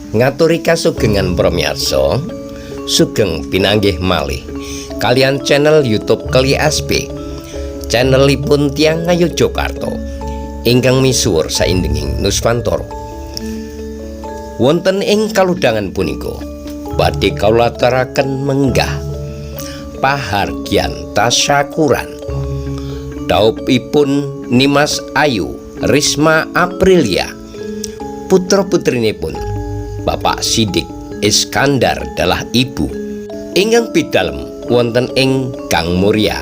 Ngaturi kasugengan pramiyarsa, sugeng pinanggih malih kalian channel YouTube Keli SP, channelipun tiyang Ngayogyakarta ingkang misuwur saindenging Nuswantara. Wonten ing kaludhangan punika badhe kawula aturaken menggah pahargyan tasyakuran daupipun Nimas Ayu Risma Aprilia, putra-putrinipun Bapak Sidik Iskandar dalah ibu ingkang pidalem wonten ing Gang Muria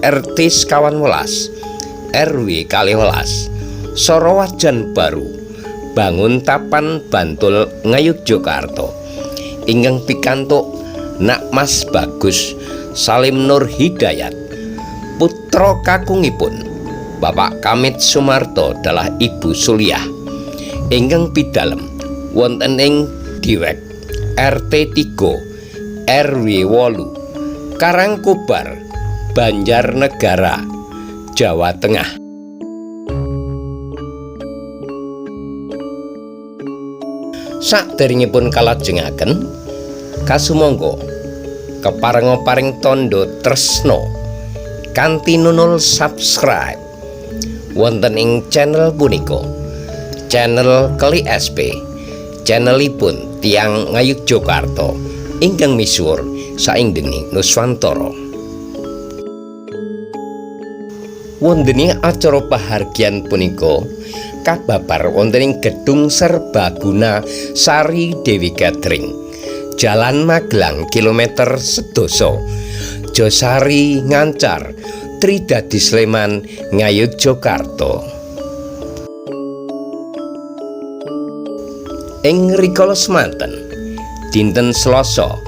RT 12 RW 12 Sorowajan Baru Banguntapan Bantul Ngayogyakarta ingkang pikantuk Nak Mas Bagus Salim Nur Hidayat, putra kakungipun Bapak Kamit Sumarto dalah Ibu Suliah ingkang pidalem wonten ing Diwek RT 3 RW 8 Karangkobar Banjarnegara Jawa Tengah. Saderengipun kalajengaken kasumangga keparenga-paring tandha tresna kanthi nunul subscribe wonten ing channel punika, channel Keli SP, channelipun tiyang Ngayogyakarta ingkang misuwur saindenging Nuswantara. Wontening acara pahargyan punika kababar wonten ing Gedung Serbaguna Sari Dewi Gathering, Jalan Magelang kilometer 11, Josari Ngancar, Tridadi Sleman, Ngayogyakarta. Ing rikala semanten dinten Selasa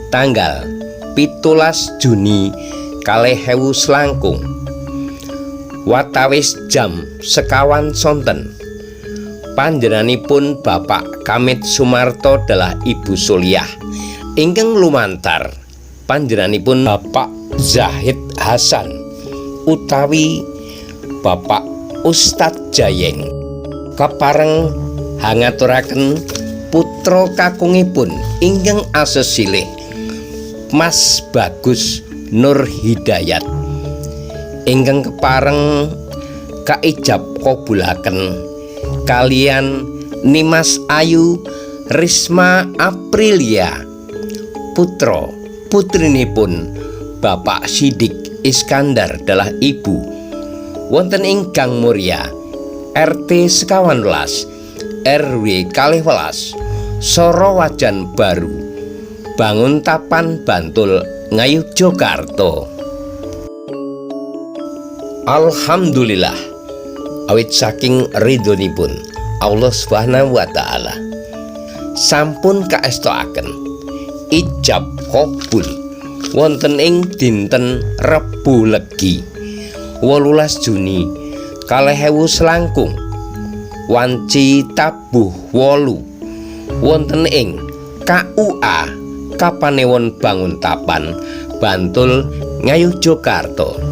tanggal 17 Juni 2020 watawis jam 51 panjenenganipun Bapak Kamit Sumarto dalah Ibu Suliah ingkang lumantar panjenenganipun Bapak Zahid Hasan utawi Bapak Ustadz Jayeng kepareng hangaturaken putra kakungipun ingkang asesilih Mas Bagus Nur Hidayat ingkang kepareng kaijab kabulaken kalian Nimas Ayu Risma Aprilia, putra putrinipun Bapak Sidik Iskandar dalah ibu wonten ing Gang Muria RT 11 RW 12 Sorowajan Baru Banguntapan Bantul Ngayogyakarta. Alhamdulillah awit saking ridhonipun Allah Subhanahu wa taala sampun kaestoaken ijab kabul wonten ing dinten Rebu Legi 18 Juni 2020 wanci tabuh 8 wonten ing KUA Kapanewon Banguntapan Bantul Ngayogyakarta.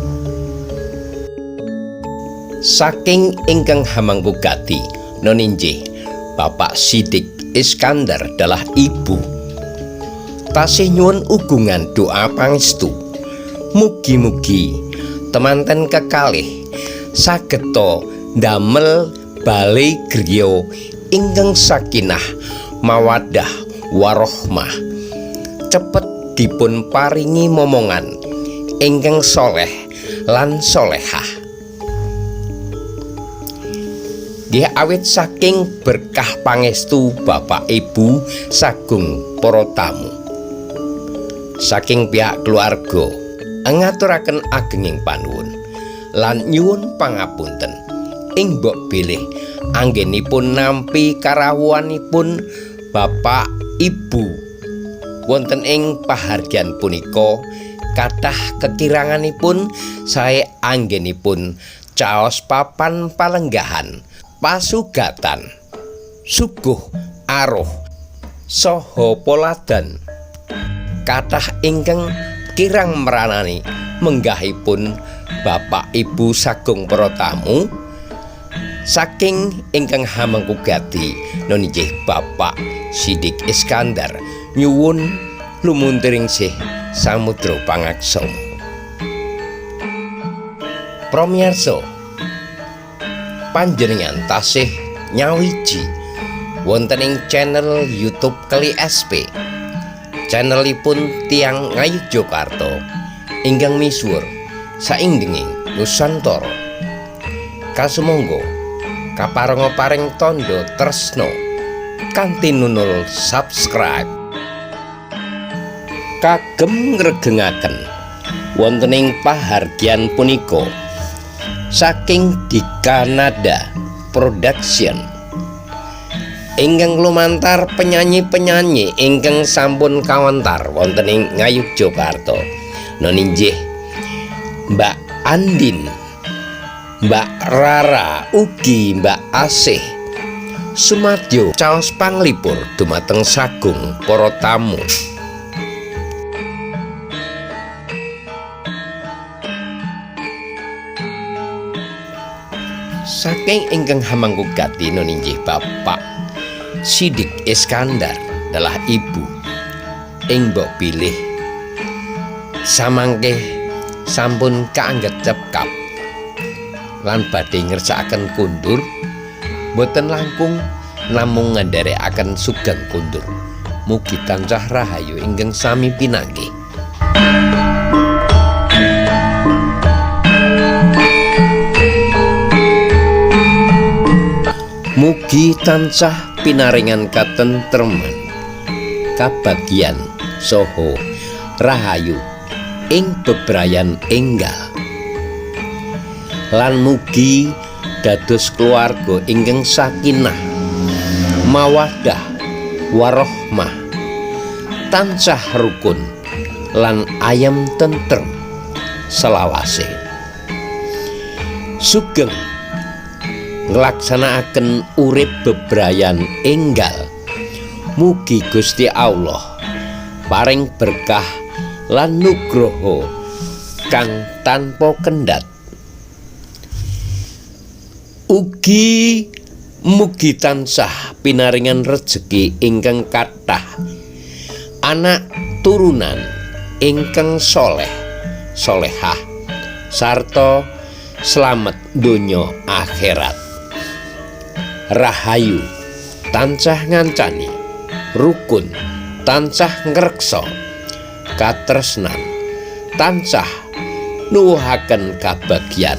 Saking ingkang hamangkugati noninjih Bapak Sidik Iskandar dalah ibu tasih nyuwun ugungan doa pangestu mugi-mugi temanten kekalih sageta ndamel bali griya ingkang sakinah mawaddah warahmah cepet dipun paringi momongan ingkang soleh lan solehah. Dia awit saking berkah pangestu Bapak Ibu sagung para tamu saking pihak keluarga ngaturaken agenging panuwun lan nyuwun pangapunten ing mbok bilih anggenipun nampi karawuhanipun Bapak Ibu wonten ing pahargyan punika kathah kekiranganipun sae anggenipun caos papan palenggahan pasugatan suguh aruh saha poladan kathah ingkang kirang meranani menggahipun Bapak Ibu sagung para tamu saking ingkang hamangkugati nonijih Bapak Siddik Iskandar nyuwun lumuntiring sih samudra pangaksama. Pramiyarsa, panjenengan tasih nyawiji wonten ing channel YouTube Keli SP. Channelipun Tiyang Ngayogyakarta ingkang misuwur saindenging Nusantara. Kasumangga kaparenga paring tandha tresna kanthi nunul subscribe. Kagem ngregengaken wonten ing pahargyan punika saking di Kanada Production ingkang lumantar penyanyi-penyanyi ingkang sampun kawentar wonten ing Ngayogyakarta noninjih Mbak Andin, Mbak Rara, ugi Mbak Asih sumadyo caos panglipur dumateng sagung para tamu. Saking ingkang hamangkugati noninjih Bapak Siddik Iskandar adalah ibu ing mbok pilih samangke sampun kaanggep cekap lan badhe ngersakaken kundur boten langkung namung ngandharekaken sugeng kundur. Mugi tansah rahayu ingkang sami pinanggih. Mugi tansah pinaringan katentreman, kabagyan saha rahayu ing bebrayan enggal. Lan mugi dados keluarga ingkang sakinah, mawaddah, warahmah, tansah rukun lan ayam tentrem selawase. Sugeng nglaksanakaken urip bebrayan enggal. Mugi Gusti Allah paring berkah lan nugroho kang tanpa kendhat. Ugi mugi tansah pinaringan rejeki ingkang kathah, anak turunan ingkang soleh solehah, sarta slamet donya akhirat. Rahayu tansah ngancani, rukun tansah ngreksa, katresnan tansah nuwuhaken kabagyan.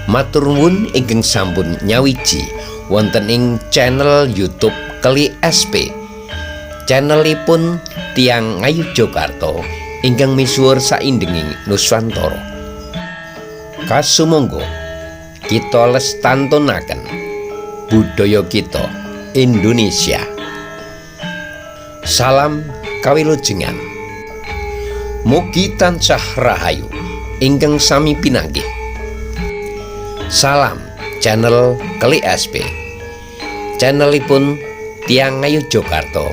Matur nuwun ingkang sampun nyawiji wonten ing channel YouTube Keli SP. Channelipun Tiyang Ngayogyakarta ingkang misuwur saindenging Nusantara. Kasumangga kita lestantunaken budaya kita Indonesia. Salam kawilujengan. Mugi tansah rahayu ingkang sami pinanggih. Salam channel Keli SP. Channelipun Tiyang Ngayogyakarta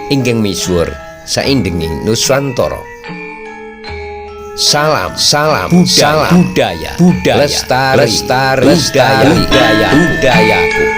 ingkang misuwur saindenging Nusantara. Salam budaya lestari budaya budayaku.